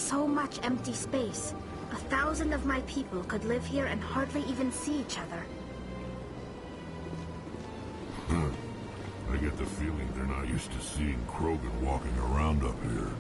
so much empty space. 1,000 of my people could live here and hardly even see each other. I get the feeling they're not used to seeing Krogan walking around up here.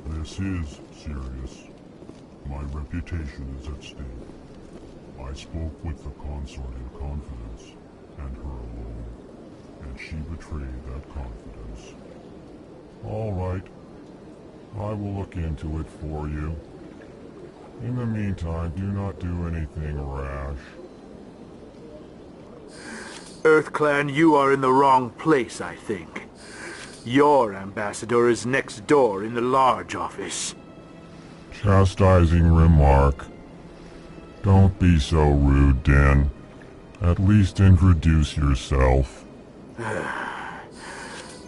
This is serious. My reputation is at stake. I spoke with the consort in confidence, and her alone, and she betrayed that confidence. All right. I will look into it for you. In the meantime, do not do anything rash. EarthClan, you are in the wrong place, I think. Your ambassador is next door in the large office. Chastising remark. Don't be so rude, Din. At least introduce yourself.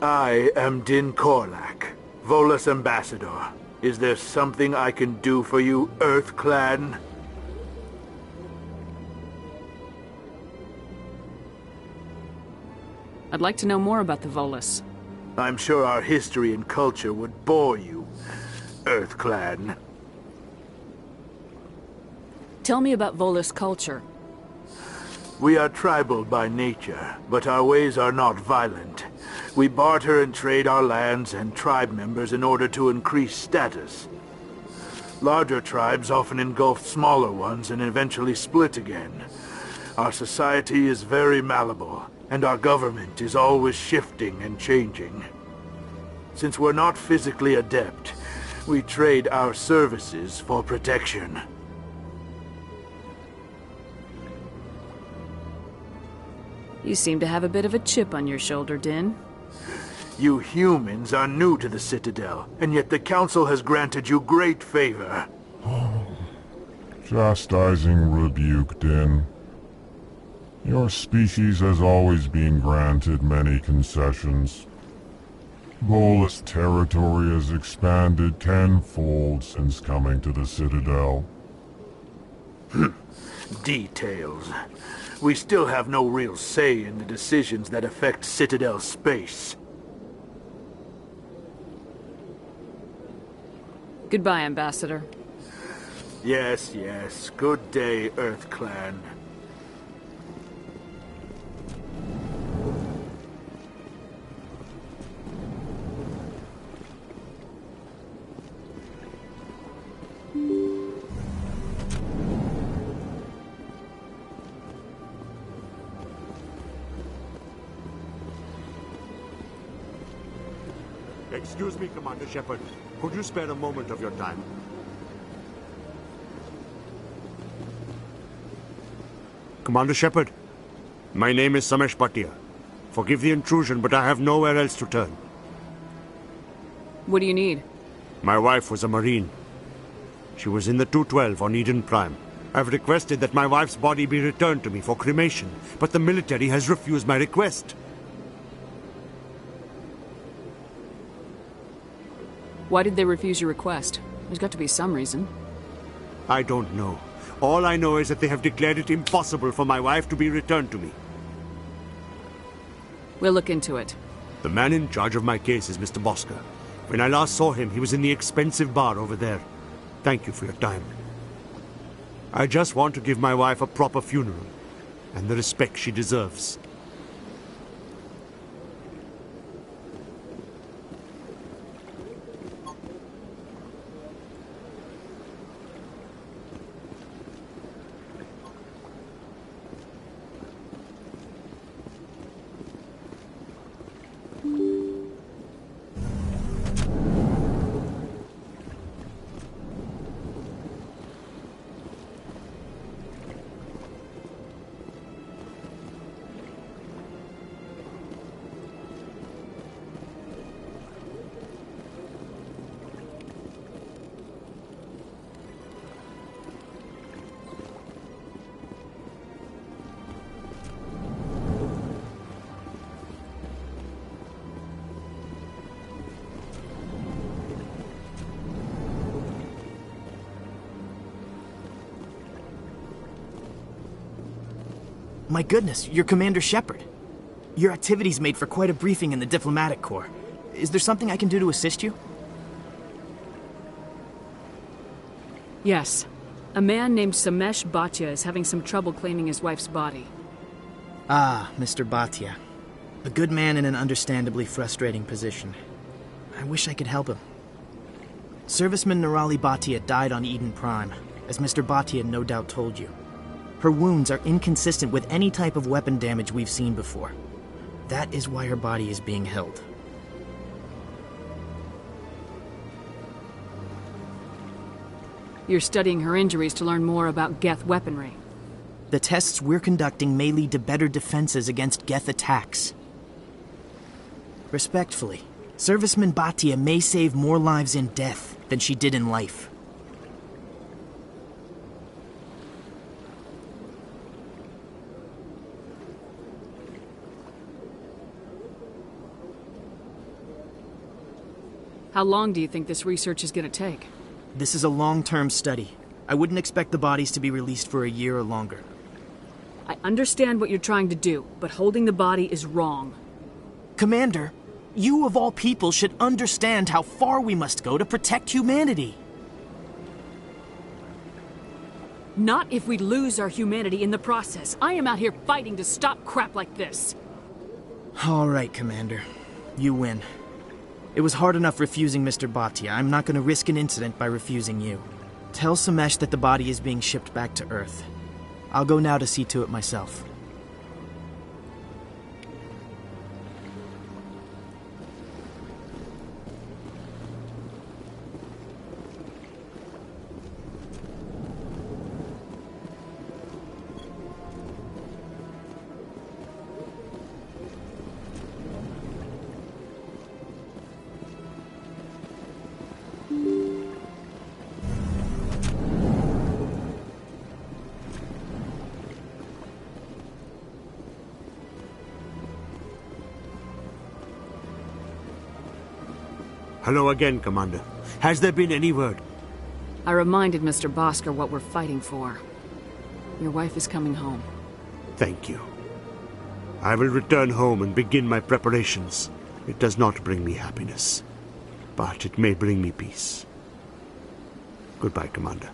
I am Din Korlak, Volus ambassador. Is there something I can do for you, EarthClan? I'd like to know more about the Volus. I'm sure our history and culture would bore you, EarthClan. Tell me about Volus culture. We are tribal by nature, but our ways are not violent. We barter and trade our lands and tribe members in order to increase status. Larger tribes often engulf smaller ones and eventually split again. Our society is very malleable, and our government is always shifting and changing. Since we're not physically adept, we trade our services for protection. You seem to have a bit of a chip on your shoulder, Din. You humans are new to the Citadel, and yet the Council has granted you great favor. Chastising rebuke, Din. Your species has always been granted many concessions. Volus territory has expanded tenfold since coming to the Citadel. Details. We still have no real say in the decisions that affect Citadel space. Goodbye, Ambassador. Yes, yes. Good day, EarthClan. Excuse me, Commander Shepard. Could you spare a moment of your time? Commander Shepard, my name is Samesh Bhatia. Forgive the intrusion, but I have nowhere else to turn. What do you need? My wife was a Marine. She was in the 212 on Eden Prime. I've requested that my wife's body be returned to me for cremation, but the military has refused my request. Why did they refuse your request? There's got to be some reason. I don't know. All I know is that they have declared it impossible for my wife to be returned to me. We'll look into it. The man in charge of my case is Mr. Bosker. When I last saw him, he was in the expensive bar over there. Thank you for your time. I just want to give my wife a proper funeral, and the respect she deserves. My goodness, you're Commander Shepard. Your activities made for quite a briefing in the Diplomatic Corps. Is there something I can do to assist you? Yes. A man named Samesh Bhatia is having some trouble claiming his wife's body. Ah, Mr. Bhatia. A good man in an understandably frustrating position. I wish I could help him. Serviceman Nirali Bhatia died on Eden Prime, as Mr. Bhatia no doubt told you. Her wounds are inconsistent with any type of weapon damage we've seen before. That is why her body is being held. You're studying her injuries to learn more about Geth weaponry. The tests we're conducting may lead to better defenses against Geth attacks. Respectfully, Serviceman Bhatia may save more lives in death than she did in life. How long do you think this research is going to take? This is a long-term study. I wouldn't expect the bodies to be released for a year or longer. I understand what you're trying to do, but holding the body is wrong. Commander, you of all people should understand how far we must go to protect humanity. Not if we lose our humanity in the process. I am out here fighting to stop crap like this. All right, Commander. You win. It was hard enough refusing Mr. Bhatia. I'm not going to risk an incident by refusing you. Tell Samesh that the body is being shipped back to Earth. I'll go now to see to it myself. Hello again, Commander. Has there been any word? I reminded Mr. Bosker what we're fighting for. Your wife is coming home. Thank you. I will return home and begin my preparations. It does not bring me happiness, but it may bring me peace. Goodbye, Commander.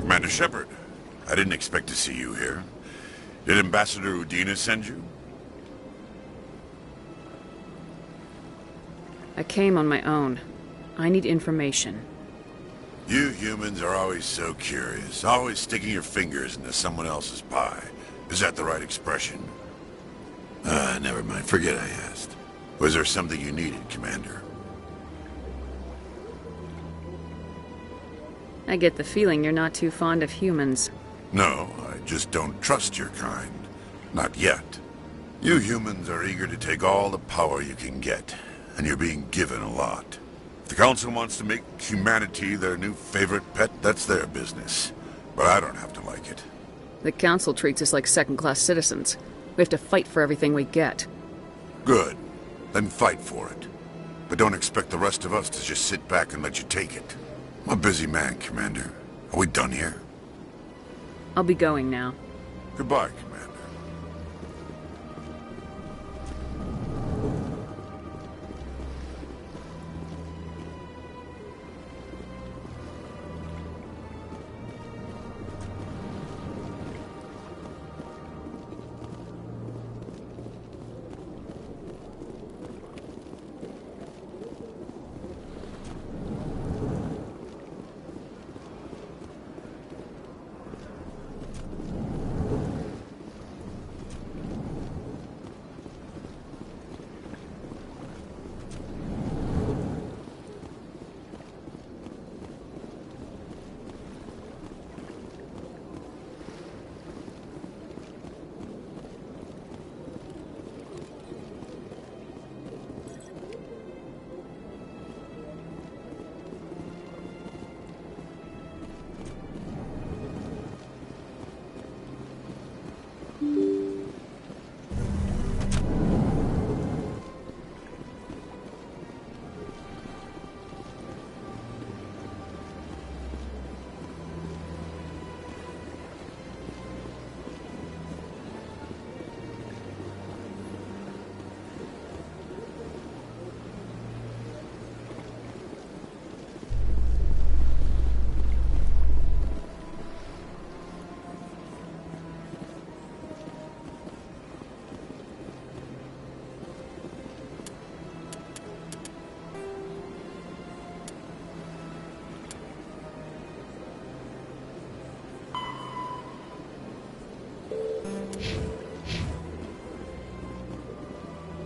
Commander Shepard, I didn't expect to see you here. Did Ambassador Udina send you? I came on my own. I need information. You humans are always so curious, always sticking your fingers into someone else's pie. Is that the right expression? Never mind. Forget I asked. Was there something you needed, Commander? I get the feeling you're not too fond of humans. No, I just don't trust your kind. Not yet. You humans are eager to take all the power you can get, and you're being given a lot. If the Council wants to make humanity their new favorite pet, that's their business. But I don't have to like it. The Council treats us like second-class citizens. We have to fight for everything we get. Good. Then fight for it. But don't expect the rest of us to just sit back and let you take it. I'm a busy man, Commander. Are we done here? I'll be going now. Goodbye, Commander.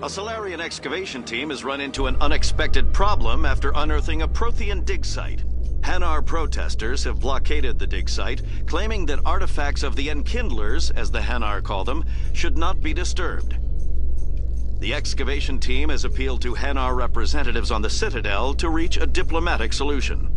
A Solarian excavation team has run into an unexpected problem after unearthing a Prothean dig site. Hanar protesters have blockaded the dig site, claiming that artifacts of the Enkindlers, as the Hanar call them, should not be disturbed. The excavation team has appealed to Hanar representatives on the Citadel to reach a diplomatic solution.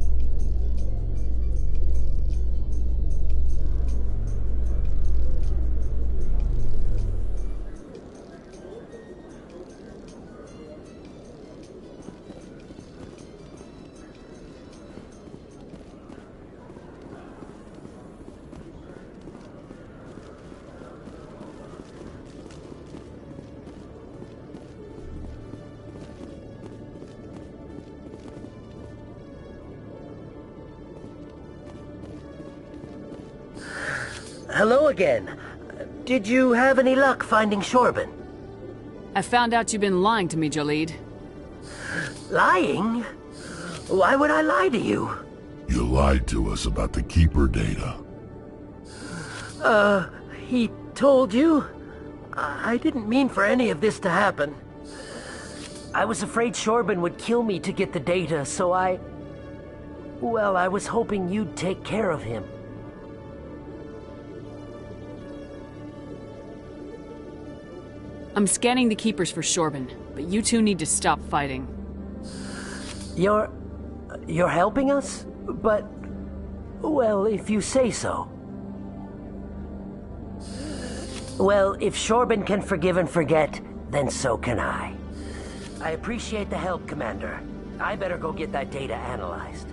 Hello again. Did you have any luck finding Shorben? I found out you've been lying to me, Jaleed. Lying? Why would I lie to you? You lied to us about the Keeper data. He told you? I didn't mean for any of this to happen. I was afraid Shorben would kill me to get the data, so well, I was hoping you'd take care of him. I'm scanning the Keepers for Shorben, but you two need to stop fighting. You're helping us? But, well, if you say so. Well, if Shorben can forgive and forget, then so can I. I appreciate the help, Commander. I better go get that data analyzed.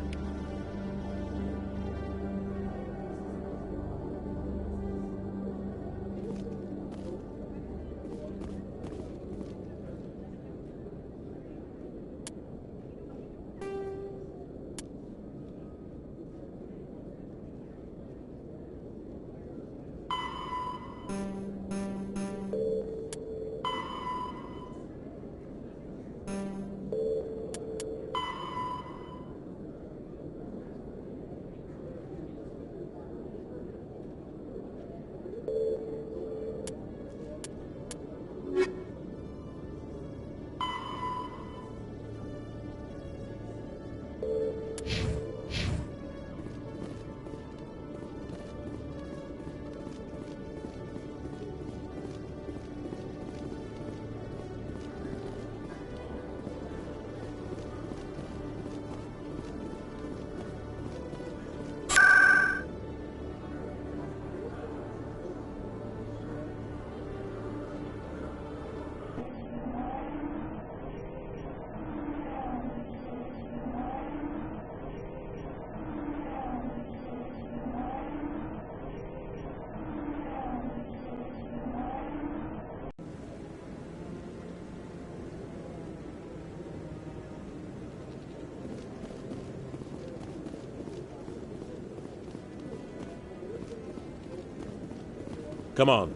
Come on.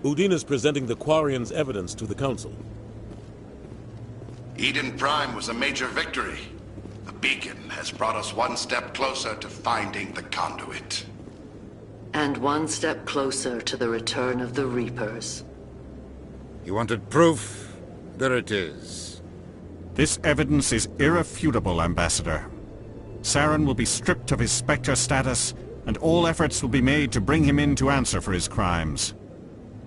Udine is presenting the Quarians' evidence to the Council. Eden Prime was a major victory. The beacon has brought us one step closer to finding the conduit. And one step closer to the return of the Reapers. You wanted proof? There it is. This evidence is irrefutable, Ambassador. Saren will be stripped of his Spectre status, and all efforts will be made to bring him in to answer for his crimes.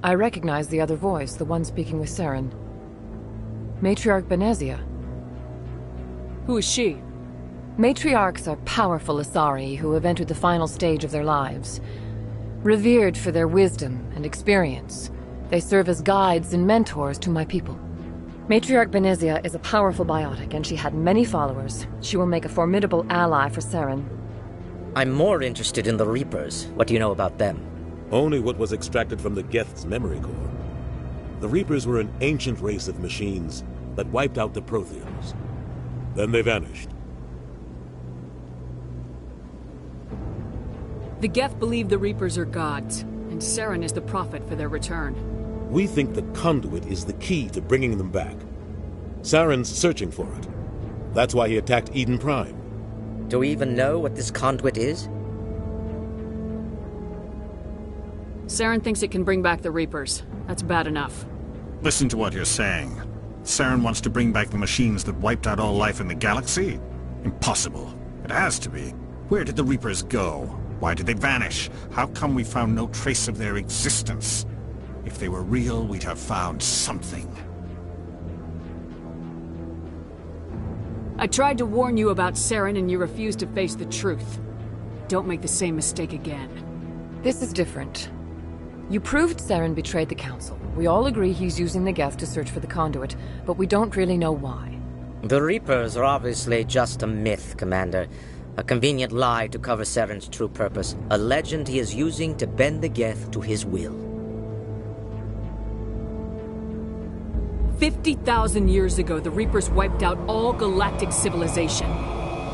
I recognize the other voice, the one speaking with Saren. Matriarch Benezia. Who is she? Matriarchs are powerful Asari who have entered the final stage of their lives. Revered for their wisdom and experience, they serve as guides and mentors to my people. Matriarch Benezia is a powerful biotic, and she had many followers. She will make a formidable ally for Saren. I'm more interested in the Reapers. What do you know about them? Only what was extracted from the Geth's memory core. The Reapers were an ancient race of machines that wiped out the Protheans. Then they vanished. The Geth believe the Reapers are gods, and Saren is the prophet for their return. We think the conduit is the key to bringing them back. Saren's searching for it. That's why he attacked Eden Prime. Do we even know what this conduit is? Saren thinks it can bring back the Reapers. That's bad enough. Listen to what you're saying. Saren wants to bring back the machines that wiped out all life in the galaxy? Impossible. It has to be. Where did the Reapers go? Why did they vanish? How come we found no trace of their existence? If they were real, we'd have found something. I tried to warn you about Saren and you refused to face the truth. Don't make the same mistake again. This is different. You proved Saren betrayed the Council. We all agree he's using the Geth to search for the conduit, but we don't really know why. The Reapers are obviously just a myth, Commander. A convenient lie to cover Saren's true purpose. A legend he is using to bend the Geth to his will. 50,000 years ago, the Reapers wiped out all galactic civilization.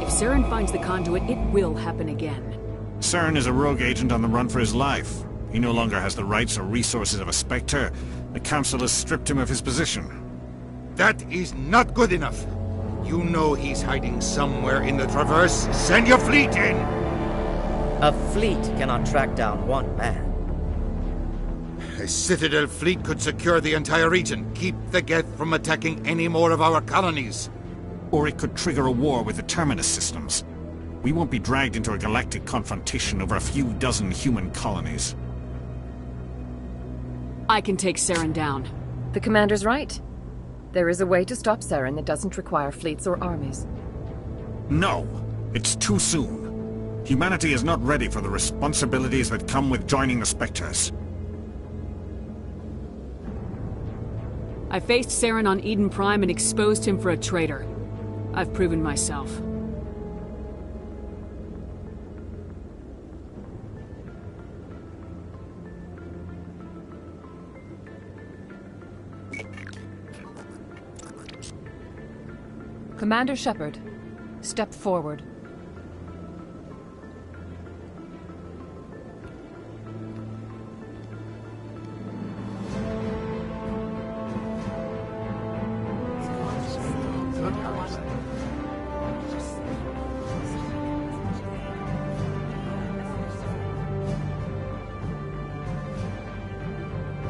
If Saren finds the conduit, it will happen again. Saren is a rogue agent on the run for his life. He no longer has the rights or resources of a Spectre. The Council has stripped him of his position. That is not good enough. You know he's hiding somewhere in the Traverse. Send your fleet in! A fleet cannot track down one man. A Citadel fleet could secure the entire region, keep the Geth from attacking any more of our colonies. Or it could trigger a war with the Terminus systems. We won't be dragged into a galactic confrontation over a few dozen human colonies. I can take Saren down. The Commander's right. There is a way to stop Saren that doesn't require fleets or armies. No! It's too soon. Humanity is not ready for the responsibilities that come with joining the Spectres. I faced Saren on Eden Prime and exposed him for a traitor. I've proven myself. Commander Shepard, step forward.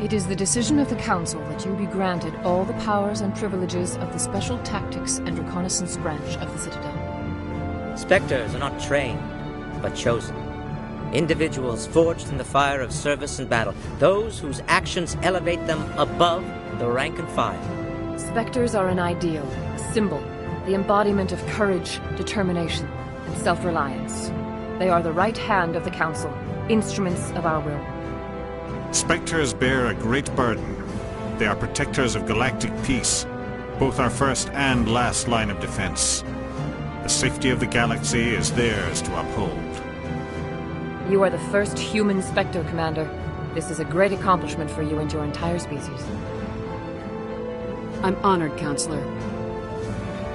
It is the decision of the Council that you be granted all the powers and privileges of the Special Tactics and Reconnaissance branch of the Citadel. Spectres are not trained, but chosen. Individuals forged in the fire of service and battle. Those whose actions elevate them above the rank and file. Spectres are an ideal, a symbol, the embodiment of courage, determination, and self-reliance. They are the right hand of the Council, instruments of our will. Spectres bear a great burden. They are protectors of galactic peace, both our first and last line of defense. The safety of the galaxy is theirs to uphold. You are the first human Spectre, Commander. This is a great accomplishment for you and your entire species. I'm honored, Counselor.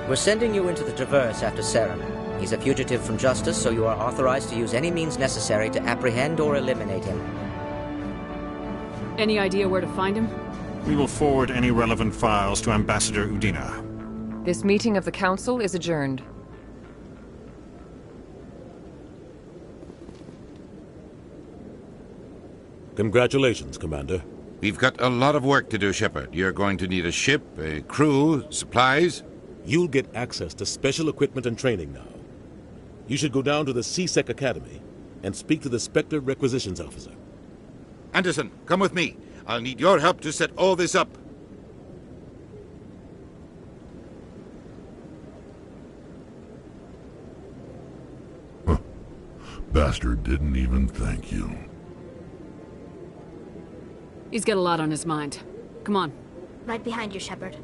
We're sending you into the Traverse after Saren. He's a fugitive from justice, so you are authorized to use any means necessary to apprehend or eliminate him. Any idea where to find him? We will forward any relevant files to Ambassador Udina. This meeting of the Council is adjourned. Congratulations, Commander. We've got a lot of work to do, Shepard. You're going to need a ship, a crew, supplies. You'll get access to special equipment and training now. You should go down to the C-Sec Academy and speak to the Spectre Requisitions Officer. Anderson, come with me. I'll need your help to set all this up. Bastard didn't even thank you. He's got a lot on his mind. Come on. Right behind you, Shepard.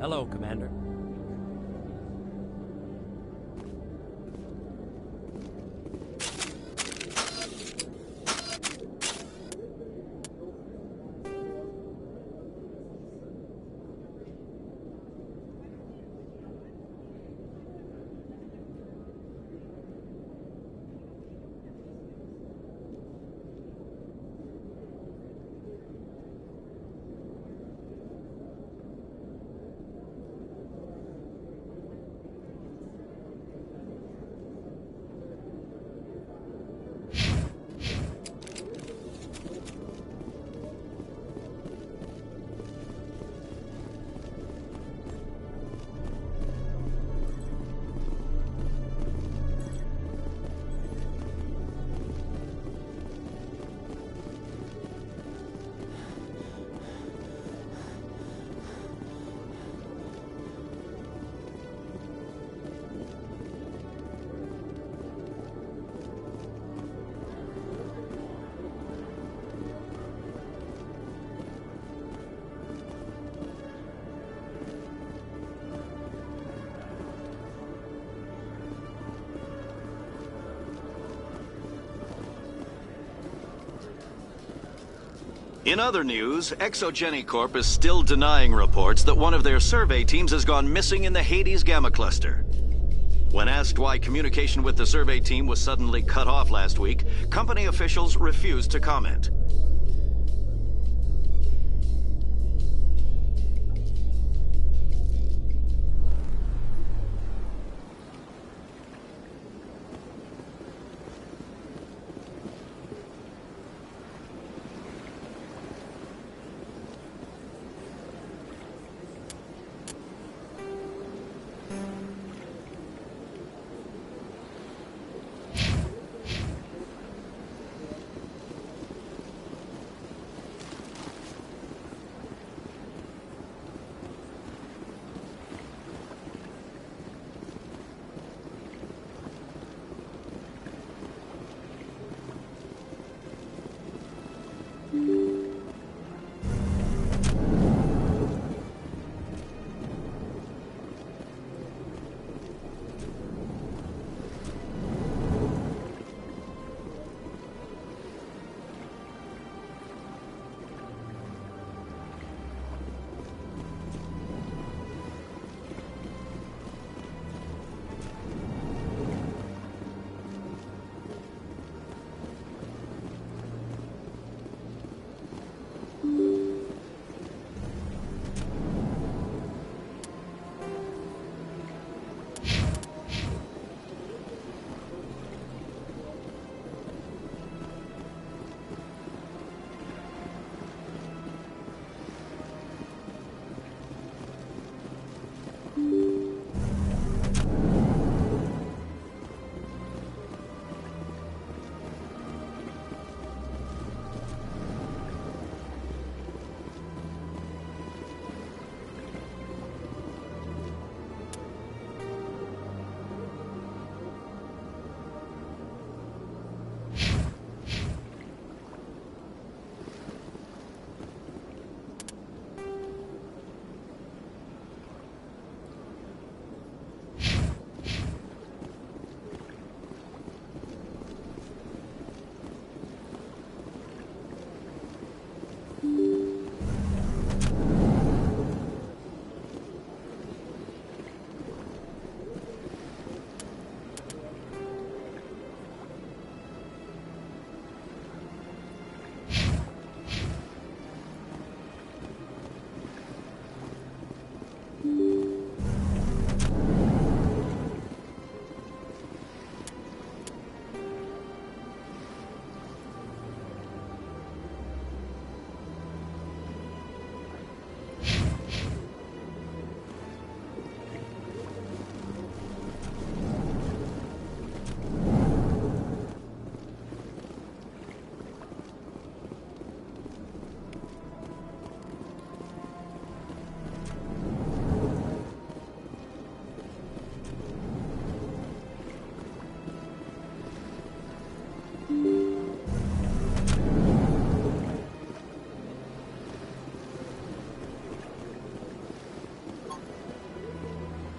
Hello, Commander. In other news, Exogeny Corp is still denying reports that one of their survey teams has gone missing in the Hades Gamma Cluster. When asked why communication with the survey team was suddenly cut off last week, company officials refused to comment.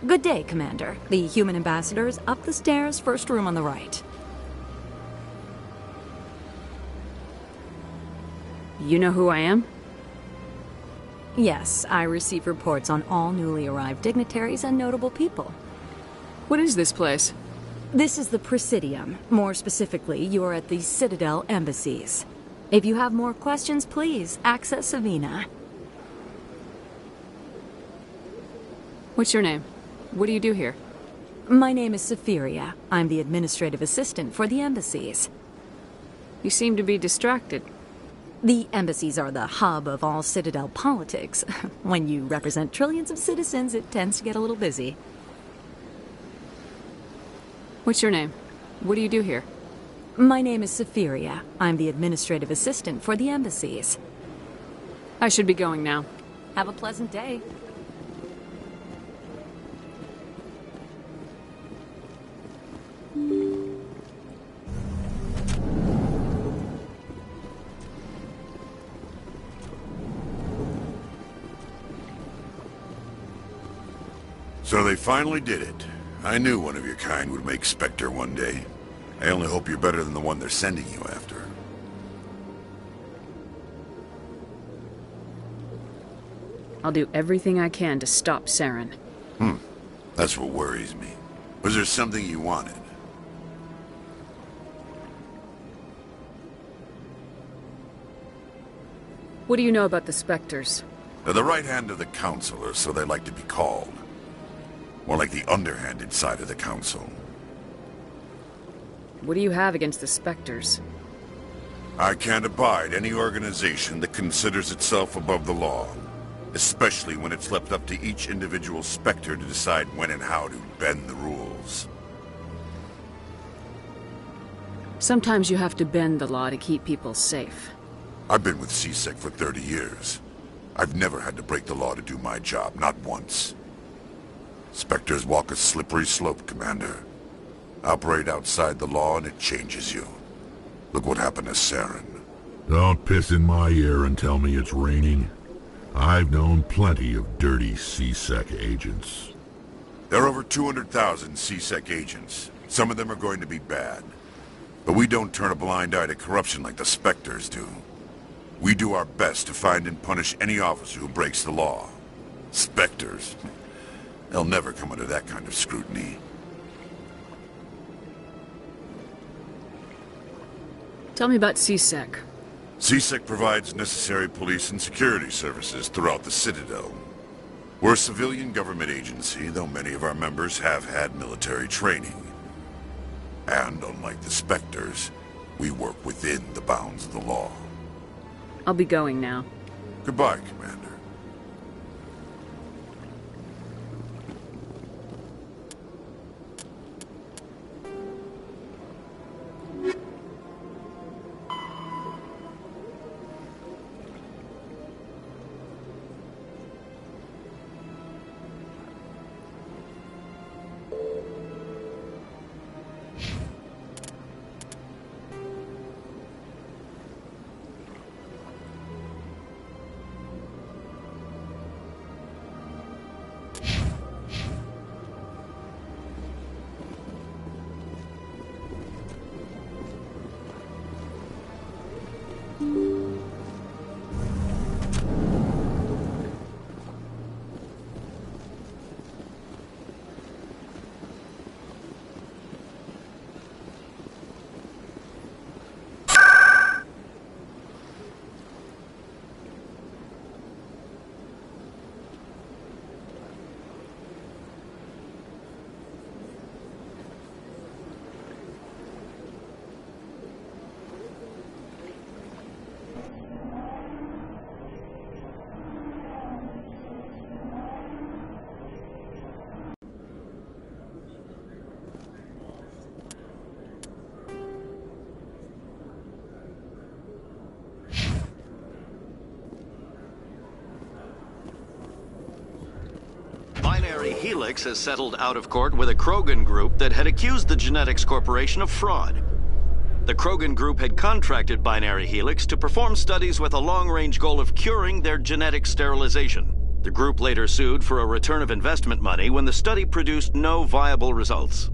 Good day, Commander. The human ambassador is up the stairs, first room on the right. You know who I am? Yes, I receive reports on all newly arrived dignitaries and notable people. What is this place? This is the Presidium. More specifically, you are at the Citadel embassies. If you have more questions, please access Savina. What's your name? What do you do here? My name is Safiria. I'm the administrative assistant for the embassies. You seem to be distracted. The embassies are the hub of all Citadel politics. When you represent trillions of citizens, it tends to get a little busy. What's your name? What do you do here? My name is Safiria. I'm the administrative assistant for the embassies. I should be going now. Have a pleasant day. So they finally did it. I knew one of your kind would make Spectre one day. I only hope you're better than the one they're sending you after. I'll do everything I can to stop Saren. That's what worries me. Was there something you wanted? What do you know about the Spectres? They're the right hand of the Council, or so they like to be called. More like the underhanded side of the Council. What do you have against the Spectres? I can't abide any organization that considers itself above the law. Especially when it's left up to each individual Spectre to decide when and how to bend the rules. Sometimes you have to bend the law to keep people safe. I've been with C-Sec for 30 years. I've never had to break the law to do my job, not once. Spectres walk a slippery slope, Commander. Operate outside the law and it changes you. Look what happened to Saren. Don't piss in my ear and tell me it's raining. I've known plenty of dirty C-Sec agents. There are over 200,000 C-Sec agents. Some of them are going to be bad. But we don't turn a blind eye to corruption like the Spectres do. We do our best to find and punish any officer who breaks the law. Spectres? They'll never come under that kind of scrutiny. Tell me about C-Sec. C-Sec provides necessary police and security services throughout the Citadel. We're a civilian government agency, though many of our members have had military training. And unlike the Spectres, we work within the bounds of the law. I'll be going now. Goodbye, Commander. Binary Helix has settled out of court with a Krogan group that had accused the Genetics Corporation of fraud. The Krogan group had contracted Binary Helix to perform studies with a long-range goal of curing their genetic sterilization. The group later sued for a return of investment money when the study produced no viable results.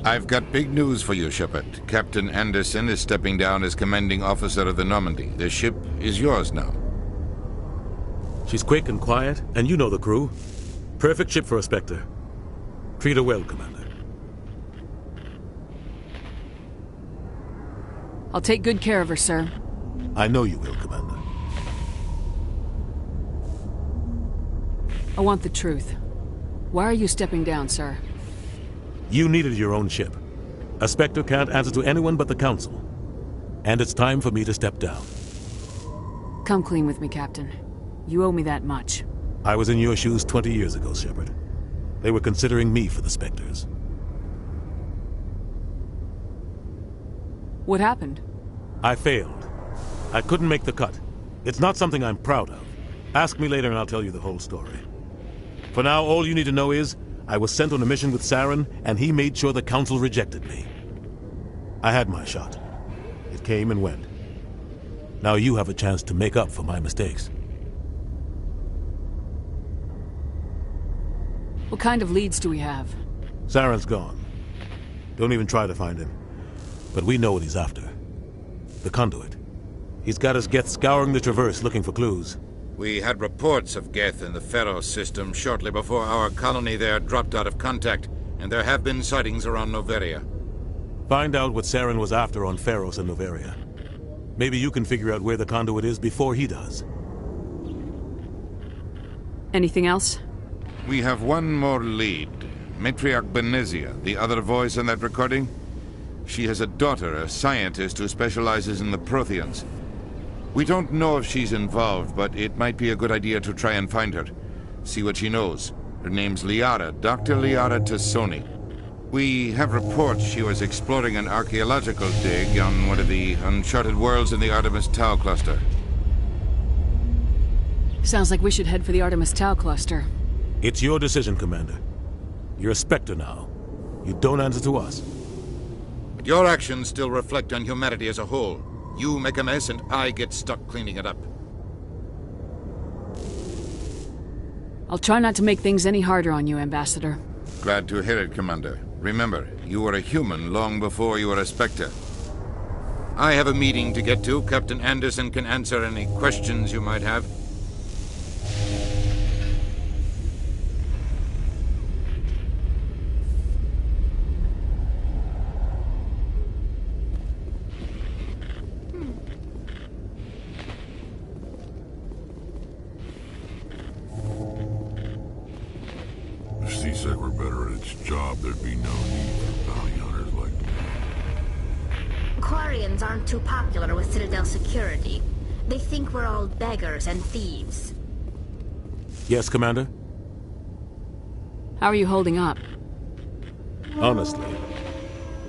I've got big news for you, Shepard. Captain Anderson is stepping down as commanding officer of the Normandy. The ship is yours now. She's quick and quiet, and you know the crew. Perfect ship for a Spectre. Treat her well, Commander. I'll take good care of her, sir. I know you will, Commander. I want the truth. Why are you stepping down, sir? You needed your own ship. A Spectre can't answer to anyone but the Council. And it's time for me to step down. Come clean with me, Captain. You owe me that much. I was in your shoes 20 years ago, Shepard. They were considering me for the Spectres. What happened? I failed. I couldn't make the cut. It's not something I'm proud of. Ask me later and I'll tell you the whole story. For now, all you need to know is, I was sent on a mission with Saren, and he made sure the Council rejected me. I had my shot. It came and went. Now you have a chance to make up for my mistakes. What kind of leads do we have? Saren's gone. Don't even try to find him. But we know what he's after. The Conduit. He's got his Geth scouring the Traverse looking for clues. We had reports of Geth in the Pharos system shortly before our colony there dropped out of contact, and there have been sightings around Noveria. Find out what Saren was after on Pharos and Noveria. Maybe you can figure out where the Conduit is before he does. Anything else? We have one more lead. Matriarch Benezia, the other voice in that recording. She has a daughter, a scientist who specializes in the Protheans. We don't know if she's involved, but it might be a good idea to try and find her. See what she knows. Her name's Liara, Dr. Liara Tassoni. We have reports she was exploring an archaeological dig on one of the uncharted worlds in the Artemis Tau cluster. Sounds like we should head for the Artemis Tau cluster. It's your decision, Commander. You're a Spectre now. You don't answer to us. But your actions still reflect on humanity as a whole. You make a mess and I get stuck cleaning it up. I'll try not to make things any harder on you, Ambassador. Glad to hear it, Commander. Remember, you were a human long before you were a Spectre. I have a meeting to get to. Captain Anderson can answer any questions you might have. If C-Sec were better at its job, there'd be no need for bounty hunters like me. Quarians aren't too popular with Citadel security. They think we're all beggars and thieves. Yes, Commander? How are you holding up? Honestly,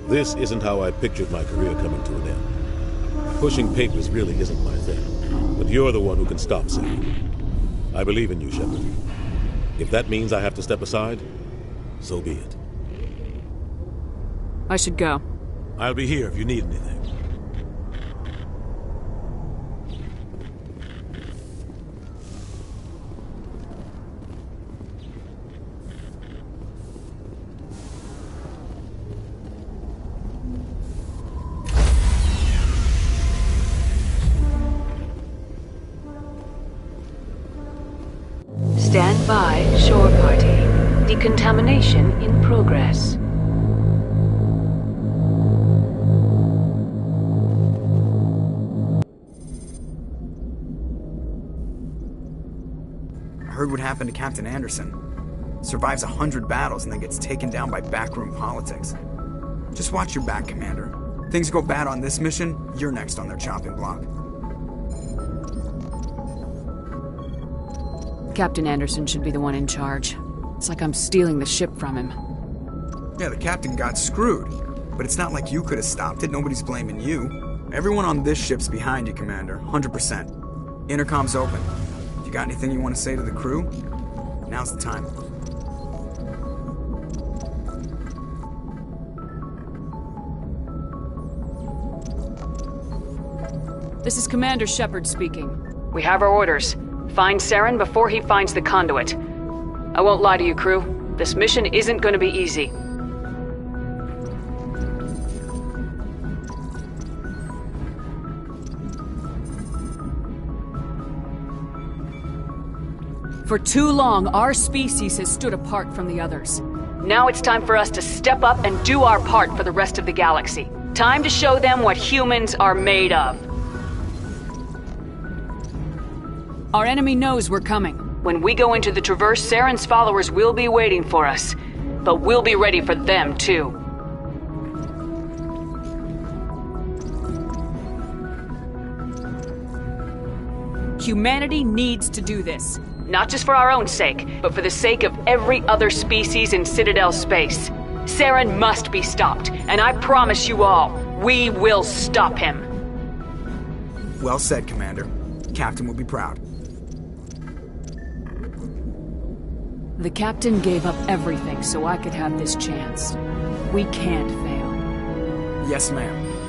this isn't how I pictured my career coming to an end. Pushing papers really isn't my thing. But you're the one who can stop Saren. I believe in you, Shepard. If that means I have to step aside, so be it. I should go. I'll be here if you need anything. Stand by, shore party. Decontamination in progress. I heard what happened to Captain Anderson. Survives 100 battles and then gets taken down by backroom politics. Just watch your back, Commander. Things go bad on this mission, you're next on their chopping block. Captain Anderson should be the one in charge. It's like I'm stealing the ship from him. Yeah, the captain got screwed. But it's not like you could have stopped it. Nobody's blaming you. Everyone on this ship's behind you, Commander. 100%. Intercom's open. If you got anything you want to say to the crew, now's the time. This is Commander Shepard speaking. We have our orders. Find Saren before he finds the conduit. I won't lie to you, crew. This mission isn't going to be easy. For too long, our species has stood apart from the others. Now it's time for us to step up and do our part for the rest of the galaxy. Time to show them what humans are made of. Our enemy knows we're coming. When we go into the Traverse, Saren's followers will be waiting for us. But we'll be ready for them, too. Humanity needs to do this. Not just for our own sake, but for the sake of every other species in Citadel space. Saren must be stopped, and I promise you all, we will stop him. Well said, Commander. Captain will be proud. The Captain gave up everything so I could have this chance. We can't fail. Yes, ma'am.